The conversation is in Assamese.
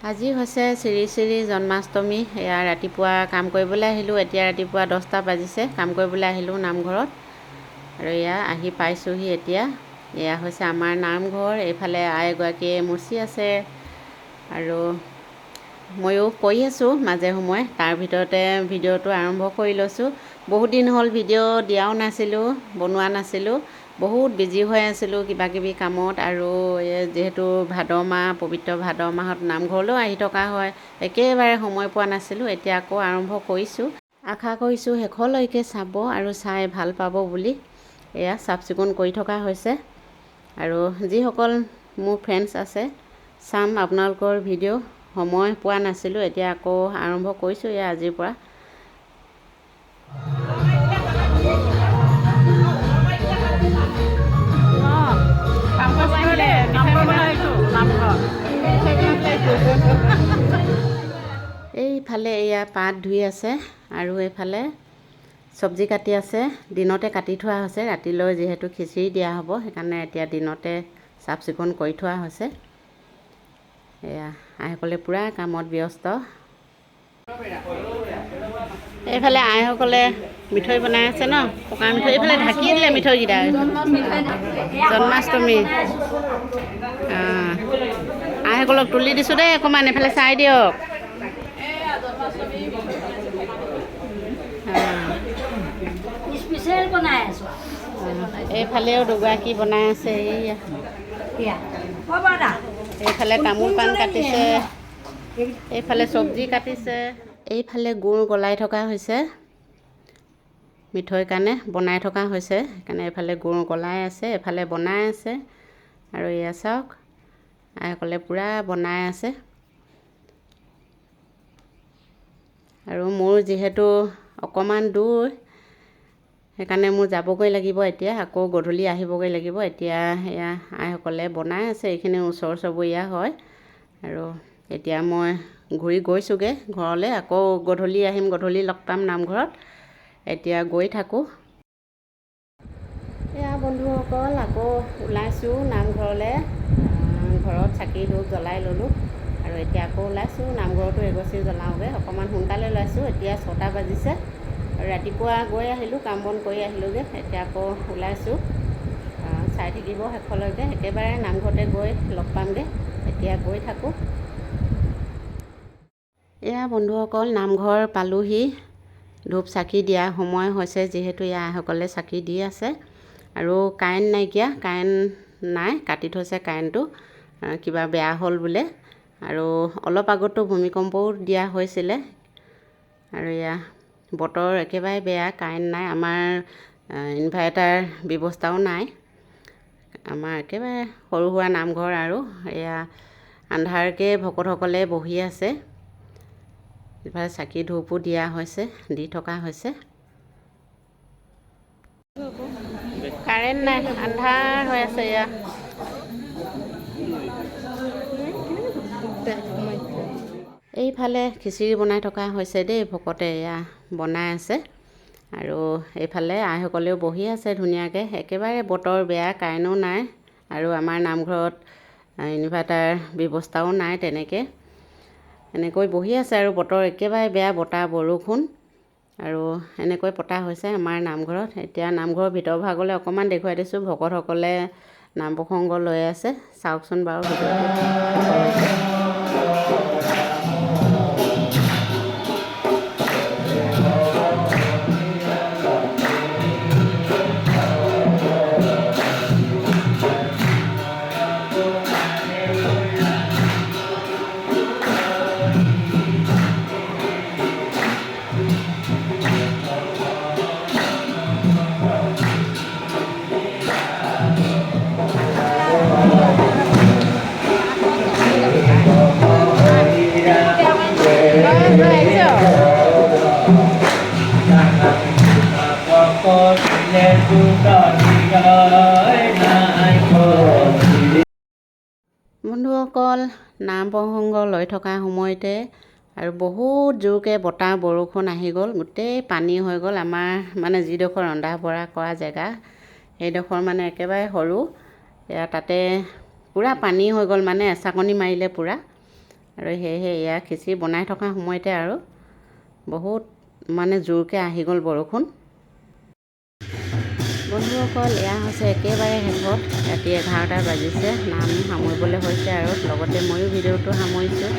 আজি হৈছে শ্ৰী শ্ৰী জন্মাষ্টমী। এয়া ৰাতিপুৱা কাম কৰিবলৈ আহিলোঁ। এতিয়া ৰাতিপুৱা 10টা বাজিছে। কাম কৰিবলৈ আহিলোঁ নামঘৰত আৰু এয়া আহি পাইছোঁহি এতিয়া। এয়া হৈছে আমাৰ নামঘৰ। এইফালে আই এগৰাকীয়ে মচি আছে আৰু ময়ো কৰি আছোঁ মাজে সময়ে। তাৰ ভিতৰতে ভিডিঅ'টো আৰম্ভ কৰি লৈছোঁ। বহুত দিন হ'ল ভিডিঅ' দিয়াও নাছিলোঁ, বনোৱা নাছিলোঁ। বহুত বিজি হৈ আছিলোঁ কিবাকিবি কামত আৰু যিহেতু ভাদ মাহ, পবিত্ৰ ভাদ মাহত নামঘৰলৈও আহি থকা হয়, একেবাৰে সময় পোৱা নাছিলোঁ। এতিয়া আকৌ আৰম্ভ কৰিছোঁ। আশা কৰিছোঁ শেষলৈকে চাব আৰু চাই ভাল পাব বুলি। এয়া চাফ চিকুণ কৰি থকা হৈছে আৰু যিসকল মোৰ ফ্ৰেণ্ডছ আছে চাম আপোনালোকৰ ভিডিঅ'। সময় পোৱা নাছিলোঁ, এতিয়া আকৌ আৰম্ভ কৰিছোঁ এয়া আজিৰ পৰা। এইফালে এয়া পাত ধুই আছে আৰু এইফালে চব্জি কাটি আছে। দিনতে কাটি থোৱা হৈছে, ৰাতিলৈ যিহেতু খিচিৰি দিয়া হ'ব, সেইকাৰণে এতিয়া দিনতে চাফ চিকুণ কৰি থোৱা হৈছে। এয়া আইসকলে পূৰা কামত ব্যস্ত। এইফালে আইসকলে মিঠৈ বনাই আছে ন, পকা মিঠৈ। এইফালে ঢাকি দিলে মিঠৈকেইটা। জন্মাষ্টমী আইসকলক তুলি দিছোঁ দেই অকণমান, এইফালে চাই দিয়ক। এইফালেও দুগৰাকী বনাই আছে। এইফালে তামোল পাণ কাটিছে, এইফালে চব্জি কাটিছে, এইফালে গুড় গলাই থকা হৈছে মিঠৈৰ কাৰণে, বনাই থকা হৈছে। সেইকাৰণে এইফালে গুড় গলাই আছে, এইফালে বনাই আছে আৰু এয়া চাওক আইসকলে পূৰা বনাই আছে। আৰু মোৰ যিহেতু অকণমান দূৰ, সেইকাৰণে মোৰ যাবগৈ লাগিব এতিয়া। আকৌ গধূলি আহিবগৈ লাগিব। এতিয়া এয়া আইসকলে বনাই আছে। এইখিনি ওচৰ চুবুৰীয়া হয় আৰু এতিয়া মই ঘূৰি গৈছোঁগৈ ঘৰলৈ। আকৌ গধূলি আহিম, গধূলি লগ পাম নামঘৰত। এতিয়া গৈ থাকোঁ। এয়া বন্ধুসকল আকৌ ওলাইছোঁ নামঘৰলৈ। ঘৰত চাকি ধূপ জ্বলাই ল'লোঁ আৰু এতিয়া আকৌ ওলাইছোঁ নামঘৰতো এগছি জ্বলাওঁগৈ। অকণমান সোনকালে ওলাইছোঁ, এতিয়া 6টা বাজিছে আৰু ৰাতিপুৱা গৈ আহিলোঁ, কাম বন কৰি আহিলোঁগৈ। এতিয়া আকৌ ওলাইছোঁ, চাই থাকিব শেষলৈকে। একেবাৰে নামঘৰতে গৈ লগ পামগৈ। এতিয়া গৈ থাকোঁ। এয়া বন্ধুসকল নামঘৰ পালোহি। ধূপ চাকি দিয়া সময় হৈছে, যিহেতু এয়া আইসকলে চাকি দি আছে আৰু কাৰেণ্ট নাইকিয়া, কাৰেণ্ট নাই, কাটি থৈছে কাৰেণ্টটো। কিবা বেয়া হ'ল বোলে আৰু অলপ আগতো ভূমিকম্পও দিয়া হৈছিলে আৰু এয়া বতৰ একেবাৰে বেয়া, কাৰেণ্ট নাই। আমাৰ ইনভাৰ্টাৰ ব্যৱস্থাও নাই। আমাৰ একেবাৰে সৰু সুৰা নামঘৰ আৰু এয়া আন্ধাৰকৈ ভকতসকলে বহি আছে। ইফালে চাকি ধূপো দিয়া হৈছে, দি থকা হৈছে। কাৰেণ্ট নাই, আন্ধাৰ হৈ আছে। এয়া এইফালে খিচিৰি বনাই থকা হৈছে দেই, ভকতে এয়া বনাই আছে আৰু এইফালে আইসকলেও বহি আছে ধুনীয়াকৈ। একেবাৰে বতৰ বেয়া, কাৰেণ্টো নাই আৰু আমাৰ নামঘৰত ইনভাৰ্টাৰ ব্যৱস্থাও নাই তেনেকৈ। এনেকৈ বহি আছে আৰু বতৰ একেবাৰে বেয়া, বতাহ বৰষুণ আৰু এনেকৈ পতা হৈছে আমাৰ নামঘৰত। এতিয়া নামঘৰৰ ভিতৰ ভাগলৈ অকণমান দেখুৱাই দিছোঁ। ভকতসকলে নাম প্ৰসংগ লৈ আছে, চাওকচোন বাৰু ভিডিঅ'টো। বন্ধুসকল নাম প্ৰসংগ লৈ থকা সময়তে আৰু বহুত জোৰকৈ বতাহ বৰষুণ আহি গ'ল, গোটেই পানী হৈ গ'ল। আমাৰ মানে যিডোখৰ ৰন্ধা বঢ়া কৰা জেগা, সেইডোখৰ মানে একেবাৰে সৰু। এয়া তাতে পূৰা পানী হৈ গ'ল, মানে এচাকনি মাৰিলে পূৰা আৰু সেয়েহে এয়া খিচিৰি বনাই থকা সময়তে আৰু বহুত মানে জোৰকৈ আহি গ'ল বৰষুণ। বন্ধুসকল, এয়া হৈছে একেবাৰে শেষত, ৰাতি 11টা বাজিছে, নাম সামৰিবলৈ হৈছে আৰু লগতে ময়ো ভিডিঅ'টো সামৰিছোঁ।